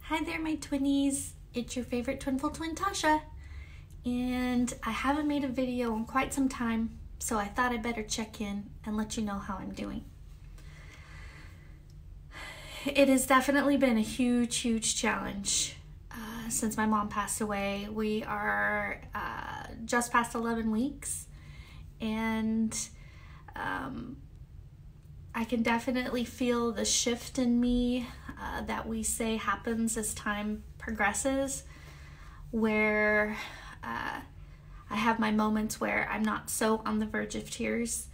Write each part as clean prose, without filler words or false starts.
Hi there, my twinnies. It's your favorite Twinful twin, Tasha. And I haven't made a video in quite some time, so I thought I'd better check in and let you know how I'm doing. It has definitely been a huge challenge since my mom passed away. We are just past 11 weeks, and I can definitely feel the shift in me that we say happens as time progresses, where I have my moments where I'm not so on the verge of tears,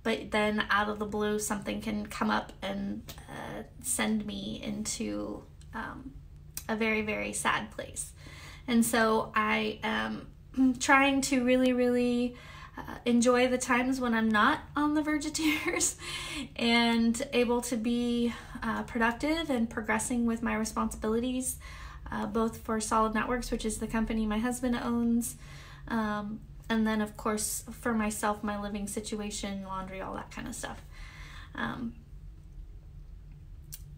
but then out of the blue something can come up and send me into a very sad place. And so I am trying to really enjoy the times when I'm not on the verge of tears and able to be productive and progressing with my responsibilities, both for Solid Networks, which is the company my husband owns, and then of course for myself, my living situation, laundry, all that kind of stuff.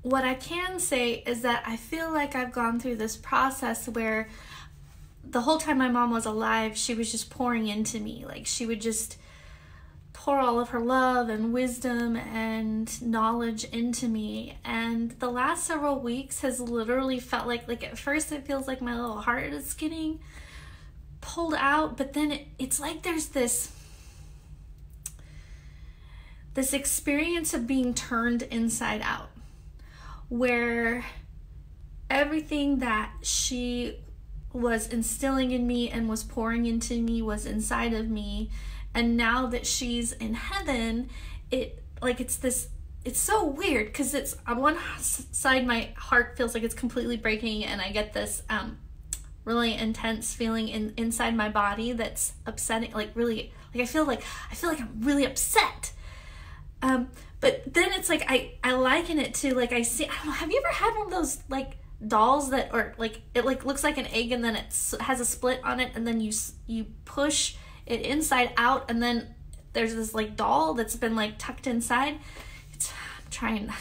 What I can say is that I feel like I've gone through this process where the whole time my mom was alive, she was just pouring into me. Like, she would just pour all of her love and wisdom and knowledge into me. And the last several weeks has literally felt like at first it feels like my little heart is getting pulled out, but then it's like there's this experience of being turned inside out, where everything that she was instilling in me and was pouring into me was inside of me. And now that she's in heaven, it's so weird, because it's on one side my heart feels like it's completely breaking, and I get this really intense feeling inside my body that's upsetting, I feel like I'm really upset. But then it's like I liken it to, like, I don't know, have you ever had one of those dolls that are it looks like an egg, and then it has a split on it, and then you push it inside out, and then there's this doll that's been tucked inside. I'm trying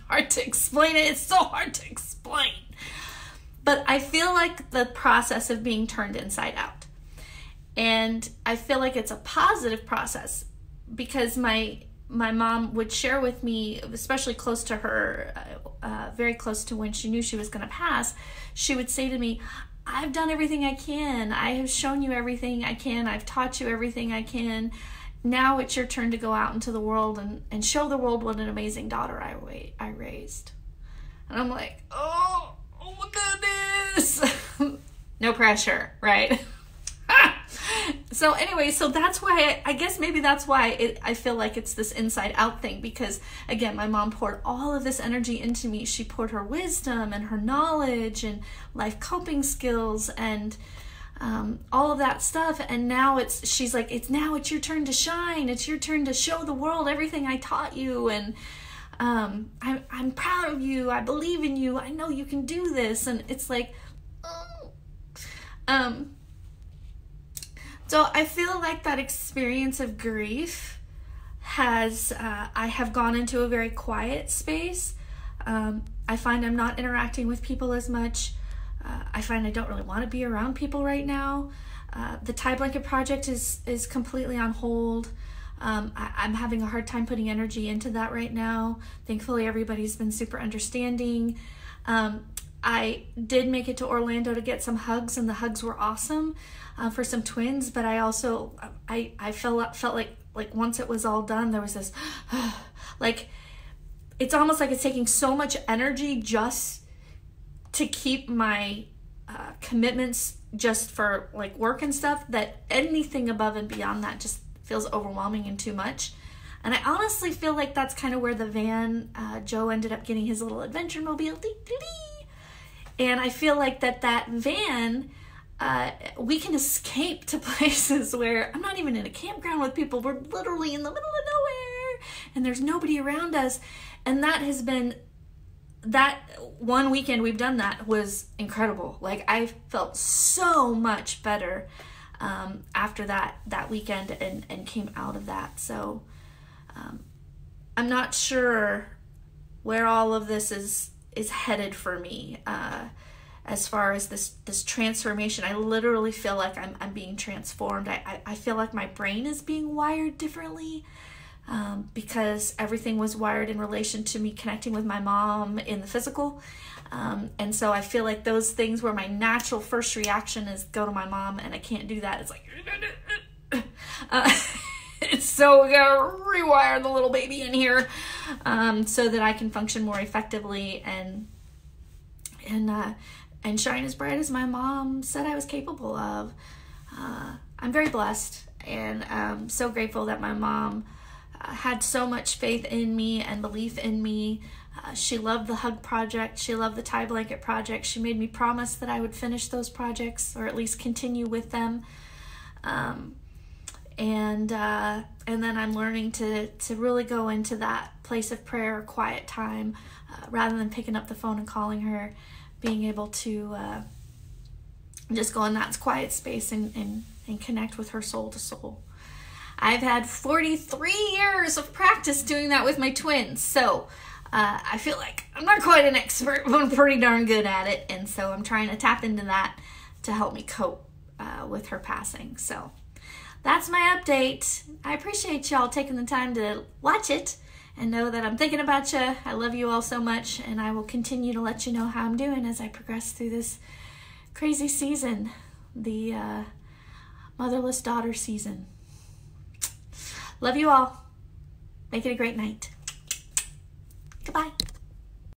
hard to explain it. It's so hard to explain, but I feel like the process of being turned inside out, and I feel like it's a positive process, because my mom would share with me, especially close to her, very close to when she knew she was going to pass, she would say to me, I've done everything I can. I have shown you everything I can. I've taught you everything I can. Now it's your turn to go out into the world and show the world what an amazing daughter I raised. And I'm like, oh my goodness. No pressure, right? So anyway, so that's why I guess maybe that's why I feel like it's this inside out thing, because again, my mom poured all of this energy into me. She poured her wisdom and her knowledge and life coping skills and all of that stuff, and now she's like, it's your turn to shine. It's your turn to show the world everything I taught you, and I'm proud of you. I believe in you. I know you can do this. And it's like, so I feel like that experience of grief has, I have gone into a very quiet space. I find I'm not interacting with people as much. I find I don't really want to be around people right now. The Tie Blanket project is completely on hold. I'm having a hard time putting energy into that right now. Thankfully, everybody's been super understanding. I did make it to Orlando to get some hugs, and the hugs were awesome for some twins, but I also, I felt like once it was all done, there was this, it's almost like it's taking so much energy just to keep my commitments just for work and stuff, that anything above and beyond that just feels overwhelming and too much. And I honestly feel like that's kind of where the van, Joe ended up getting his little adventure mobile. And I feel like that van, we can escape to places where I'm not even in a campground with people. We're literally in the middle of nowhere, and there's nobody around us. And that has been, that one weekend we've done that was incredible. I felt so much better after that weekend and came out of that. So I'm not sure where all of this is headed for me as far as this transformation. I literally feel like I'm being transformed. I feel like my brain is being wired differently, because everything was wired in relation to me connecting with my mom in the physical. And so I feel like those things where my natural first reaction is go to my mom, and I can't do that. It's like, so we gotta rewire the little baby in here, so that I can function more effectively and shine as bright as my mom said I was capable of. I'm very blessed, and so grateful that my mom had so much faith in me and belief in me. She loved the Hug Project. She loved the Tie Blanket Project. She made me promise that I would finish those projects, or at least continue with them. And then I'm learning to really go into that place of prayer, quiet time, rather than picking up the phone and calling her, being able to just go in that quiet space and connect with her soul to soul. I've had 43 years of practice doing that with my twins, so I feel like I'm not quite an expert, but I'm pretty darn good at it, and so I'm trying to tap into that to help me cope with her passing. So that's my update. I appreciate y'all taking the time to watch it and know that I'm thinking about you. I love you all so much, and I will continue to let you know how I'm doing as I progress through this crazy season, the motherless daughter season. Love you all. Make it a great night. Goodbye.